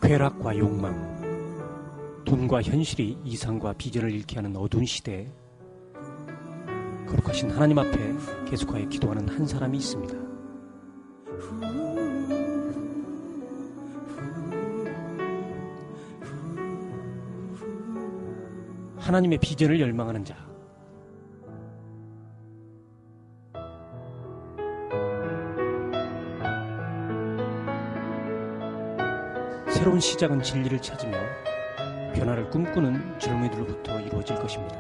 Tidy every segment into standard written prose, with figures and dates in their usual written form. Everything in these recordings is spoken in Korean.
쾌락과 욕망, 돈과 현실이 이상과 비전을 잃게 하는 어두운 시대에 거룩하신 하나님 앞에 계속하여 기도하는 한 사람이 있습니다. 하나님의 비전을 열망하는 자, 새로운 시작은 진리를 찾으며 변화를 꿈꾸는 젊은이들로부터 이루어질 것입니다.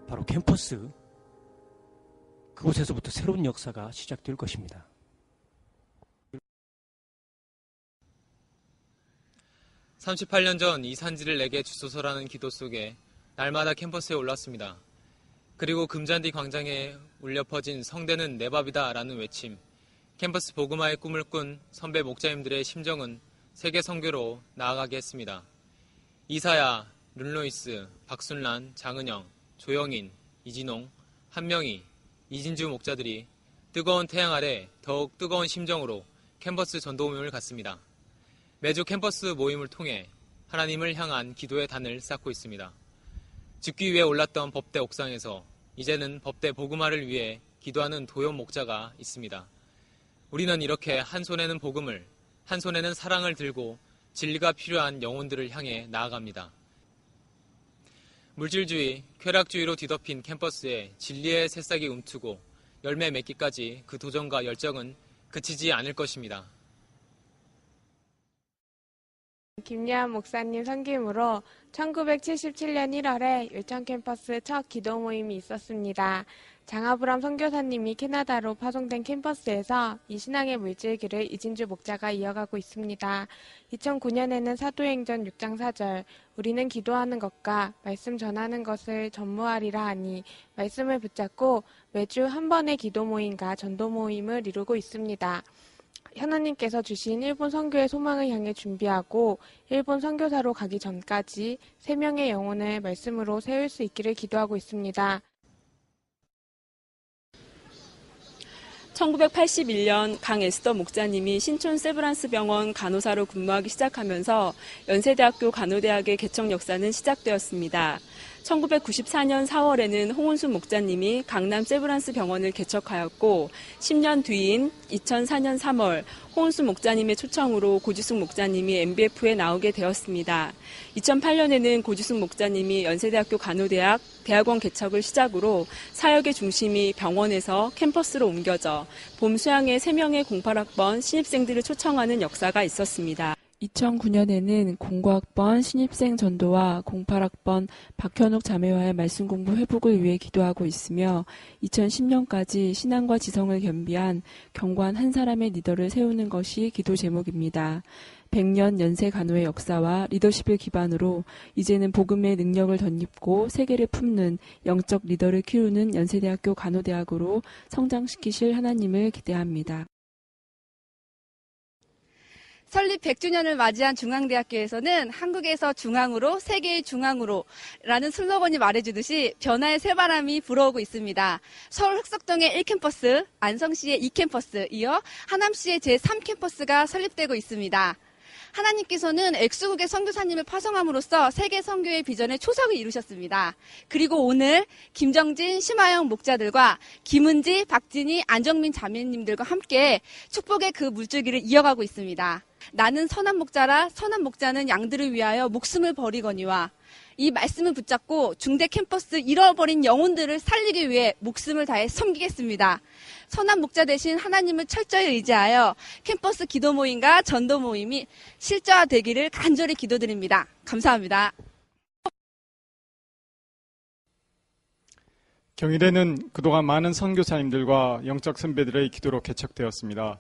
바로 캠퍼스, 그곳에서부터 새로운 역사가 시작될 것입니다. (38년) 전 이 산지를 내게 주소서라는 기도 속에 날마다 캠퍼스에 올랐습니다. 그리고 금잔디 광장에 울려 퍼진 성대는 내 밥이다 라는 외침, 캠퍼스 복음화의 꿈을 꾼 선배 목자님들의 심정은 세계 선교로 나아가게 했습니다. 이사야, 룬로이스, 박순란, 장은영, 조영인, 이진홍, 한명희, 이진주 목자들이 뜨거운 태양 아래 더욱 뜨거운 심정으로 캠퍼스 전도 모임을 갖습니다. 매주 캠퍼스 모임을 통해 하나님을 향한 기도의 단을 쌓고 있습니다. 죽기 위해 올랐던 법대 옥상에서 이제는 법대 복음화를 위해 기도하는 도연 목자가 있습니다. 우리는 이렇게 한 손에는 복음을, 한 손에는 사랑을 들고 진리가 필요한 영혼들을 향해 나아갑니다. 물질주의, 쾌락주의로 뒤덮인 캠퍼스에 진리의 새싹이 움트고 열매 맺기까지 그 도전과 열정은 그치지 않을 것입니다. 김예한 목사님 섬김으로 1977년 1월에 요청 캠퍼스 첫 기도 모임이 있었습니다. 장아브람 선교사님이 캐나다로 파송된 캠퍼스에서 이 신앙의 물질기를 이진주 목자가 이어가고 있습니다. 2009년에는 사도행전 6장 4절 우리는 기도하는 것과 말씀 전하는 것을 전무하리라 하니 말씀을 붙잡고 매주 한 번의 기도 모임과 전도 모임을 이루고 있습니다. 하나님께서 주신 일본 선교의 소망을 향해 준비하고 일본 선교사로 가기 전까지 3명의 영혼을 말씀으로 세울 수 있기를 기도하고 있습니다. 1981년 강에스더 목자님이 신촌 세브란스 병원 간호사로 근무하기 시작하면서 연세대학교 간호대학의 개척 역사는 시작되었습니다. 1994년 4월에는 홍은순 목자님이 강남 세브란스 병원을 개척하였고 10년 뒤인 2004년 3월 홍은순 목자님의 초청으로 고지숙 목자님이 MBF에 나오게 되었습니다. 2008년에는 고지숙 목자님이 연세대학교 간호대학 대학원 개척을 시작으로 사역의 중심이 병원에서 캠퍼스로 옮겨져 봄 수양에 3명의 08학번 신입생들을 초청하는 역사가 있었습니다. 2009년에는 05학번 신입생 전도와 08학번 박현욱 자매와의 말씀 공부 회복을 위해 기도하고 있으며 2010년까지 신앙과 지성을 겸비한 경관 한 사람의 리더를 세우는 것이 기도 제목입니다. 100년 연세 간호의 역사와 리더십을 기반으로 이제는 복음의 능력을 덧입고 세계를 품는 영적 리더를 키우는 연세대학교 간호대학으로 성장시키실 하나님을 기대합니다. 설립 100주년을 맞이한 중앙대학교에서는 한국에서 중앙으로 세계의 중앙으로 라는 슬로건이 말해주듯이 변화의 새바람이 불어오고 있습니다. 서울 흑석동의 1캠퍼스, 안성시의 2캠퍼스, 이어 하남시의 제3캠퍼스가 설립되고 있습니다. 하나님께서는 엑스국의 선교사님을 파송함으로써 세계 선교의 비전에 초석을 이루셨습니다. 그리고 오늘 김정진, 심하영 목자들과 김은지, 박진희, 안정민 자매님들과 함께 축복의 그 물줄기를 이어가고 있습니다. 나는 선한 목자라 선한 목자는 양들을 위하여 목숨을 버리거니와 이 말씀을 붙잡고 중대 캠퍼스 잃어버린 영혼들을 살리기 위해 목숨을 다해 섬기겠습니다. 선한 목자 대신 하나님을 철저히 의지하여 캠퍼스 기도 모임과 전도 모임이 실제화되기를 간절히 기도드립니다. 감사합니다. 경희대는 그동안 많은 선교사님들과 영적 선배들의 기도로 개척되었습니다.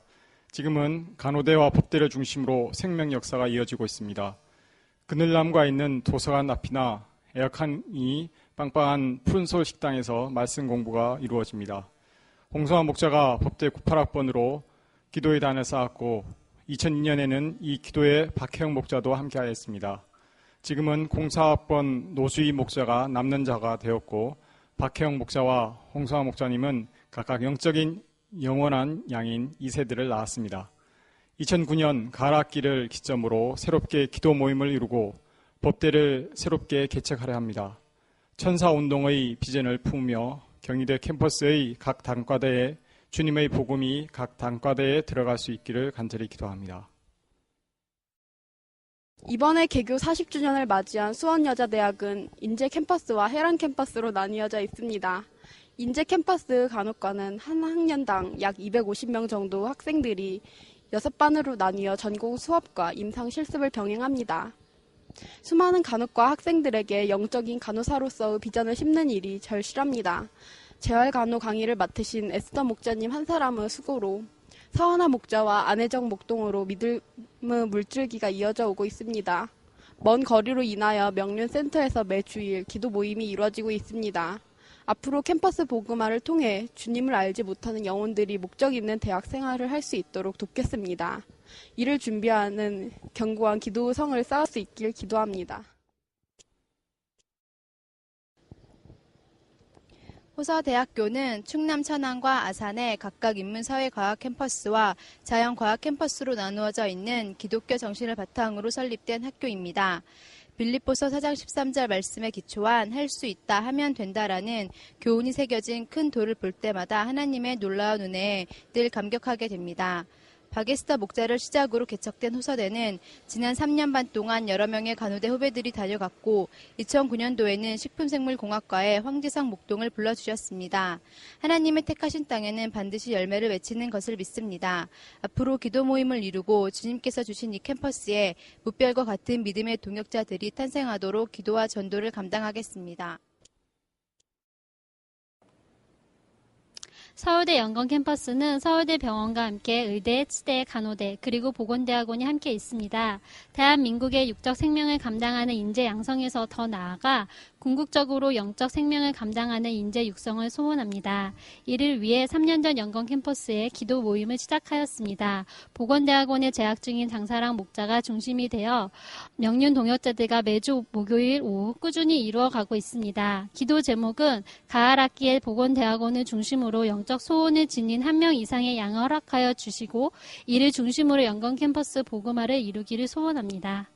지금은 간호대와 법대를 중심으로 생명 역사가 이어지고 있습니다. 그늘남과 있는 도서관 앞이나 에어컨이 빵빵한 푸른솔 식당에서 말씀 공부가 이루어집니다. 홍성환 목자가 법대 98학번으로 기도의 단을 쌓았고 2002년에는 이 기도에 박혜영 목자도 함께하였습니다. 지금은 04학번 노수희 목자가 남는 자가 되었고 박혜영 목사와 홍수아 목사님은 각각 영적인 영원한 양인 2세들을 낳았습니다. 2009년 가을학기를 기점으로 새롭게 기도 모임을 이루고 법대를 새롭게 개척하려 합니다. 천사운동의 비전을 품으며 경희대 캠퍼스의 각 단과대에 주님의 복음이 각 단과대에 들어갈 수 있기를 간절히 기도합니다. 이번에 개교 40주년을 맞이한 수원여자대학은 인제 캠퍼스와 해란 캠퍼스로 나뉘어져 있습니다. 인제 캠퍼스 간호과는 한 학년당 약 250명 정도 학생들이 6반으로 나뉘어 전공 수업과 임상 실습을 병행합니다. 수많은 간호과 학생들에게 영적인 간호사로서의 비전을 심는 일이 절실합니다. 재활간호 강의를 맡으신 에스더 목자님 한 사람의 수고로 서하나 목자와 안혜정 목동으로 믿음의 물줄기가 이어져 오고 있습니다. 먼 거리로 인하여 명륜센터에서 매주일 기도 모임이 이루어지고 있습니다. 앞으로 캠퍼스 복음화를 통해 주님을 알지 못하는 영혼들이 목적 있는 대학 생활을 할 수 있도록 돕겠습니다. 이를 준비하는 견고한 기도의 성을 쌓을 수 있길 기도합니다. 호서대학교는 충남 천안과 아산의 각각 인문사회과학 캠퍼스와 자연과학 캠퍼스로 나누어져 있는 기독교 정신을 바탕으로 설립된 학교입니다. 빌립보서 4장 13절 말씀에 기초한 할 수 있다 하면 된다라는 교훈이 새겨진 큰 돌을 볼 때마다 하나님의 놀라운 은혜에 늘 감격하게 됩니다. 박에스더 목자를 시작으로 개척된 호서대는 지난 3년 반 동안 여러 명의 간호대 후배들이 다녀갔고 2009년도에는 식품생물공학과의 황지성 목동을 불러주셨습니다. 하나님의 택하신 땅에는 반드시 열매를 맺히는 것을 믿습니다. 앞으로 기도 모임을 이루고 주님께서 주신 이 캠퍼스에 무별과 같은 믿음의 동역자들이 탄생하도록 기도와 전도를 감당하겠습니다. 서울대 연건 캠퍼스는 서울대 병원과 함께 의대, 치대, 간호대, 그리고 보건대학원이 함께 있습니다. 대한민국의 육적 생명을 감당하는 인재 양성에서 더 나아가 궁극적으로 영적 생명을 감당하는 인재 육성을 소원합니다. 이를 위해 3년 전 연건 캠퍼스에 기도 모임을 시작하였습니다. 보건대학원에 재학 중인 장사랑 목자가 중심이 되어 명륜 동역자들과 매주 목요일 오후 꾸준히 이루어가고 있습니다. 기도 제목은 가을 학기에 보건대학원을 중심으로 영적 소원을 지닌 1명 이상의 양을 허락하여 주시고 이를 중심으로 연건 캠퍼스 복음화를 이루기를 소원합니다.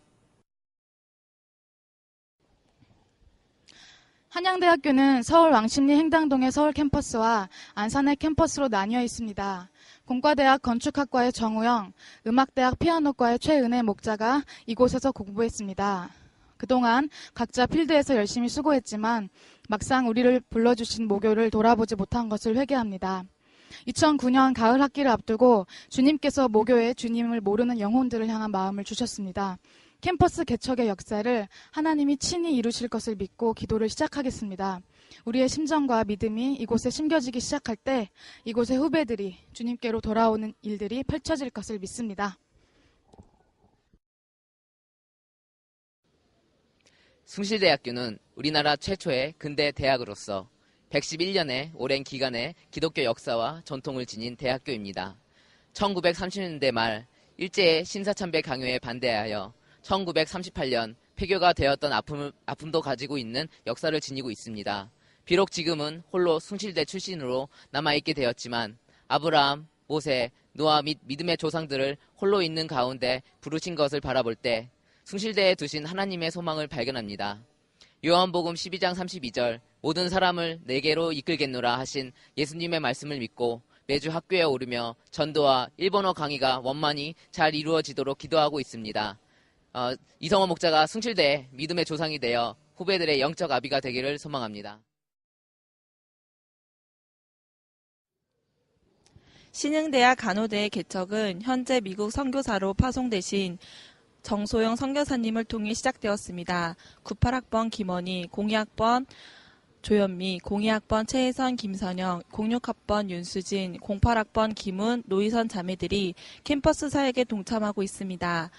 한양대학교는 서울 왕십리 행당동의 서울 캠퍼스와 안산의 캠퍼스로 나뉘어 있습니다. 공과대학 건축학과의 정우영, 음악대학 피아노과의 최은혜 목자가 이곳에서 공부했습니다. 그동안 각자 필드에서 열심히 수고했지만 막상 우리를 불러주신 모교를 돌아보지 못한 것을 회개합니다. 2009년 가을 학기를 앞두고 주님께서 모교에 주님을 모르는 영혼들을 향한 마음을 주셨습니다. 캠퍼스 개척의 역사를 하나님이 친히 이루실 것을 믿고 기도를 시작하겠습니다. 우리의 심정과 믿음이 이곳에 심겨지기 시작할 때 이곳의 후배들이 주님께로 돌아오는 일들이 펼쳐질 것을 믿습니다. 숭실대학교는 우리나라 최초의 근대 대학으로서 111년의 오랜 기간의 기독교 역사와 전통을 지닌 대학교입니다. 1930년대 말 일제의 신사참배 강요에 반대하여 1938년 폐교가 되었던 아픔도 가지고 있는 역사를 지니고 있습니다. 비록 지금은 홀로 숭실대 출신으로 남아있게 되었지만 아브라함, 모세, 노아 및 믿음의 조상들을 홀로 있는 가운데 부르신 것을 바라볼 때 숭실대에 두신 하나님의 소망을 발견합니다. 요한복음 12장 32절 모든 사람을 내게로 이끌겠노라 하신 예수님의 말씀을 믿고 매주 학교에 오르며 전도와 일본어 강의가 원만히 잘 이루어지도록 기도하고 있습니다. 이성원 목자가 숭실대의 믿음의 조상이 되어 후배들의 영적 아비가 되기를 소망합니다. 신흥대학 간호대의 개척은 현재 미국 선교사로 파송되신 정소영 선교사님을 통해 시작되었습니다. 98학번 김원희, 02학번 조현미, 02학번 최혜선, 김선영, 06학번 윤수진, 08학번 김은, 노희선 자매들이 캠퍼스 사역에 동참하고 있습니다.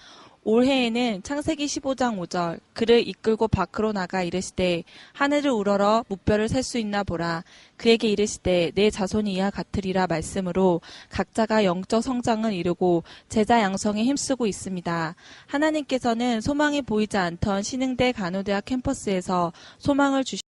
올해에는 창세기 15장 5절 그를 이끌고 밖으로 나가 이르시되 하늘을 우러러 무뼈를 셀 수 있나 보라. 그에게 이르시되 내 자손이 이와 같으리라 말씀으로 각자가 영적 성장을 이루고 제자 양성에 힘쓰고 있습니다. 하나님께서는 소망이 보이지 않던 신흥대 간호대학 캠퍼스에서 소망을 주시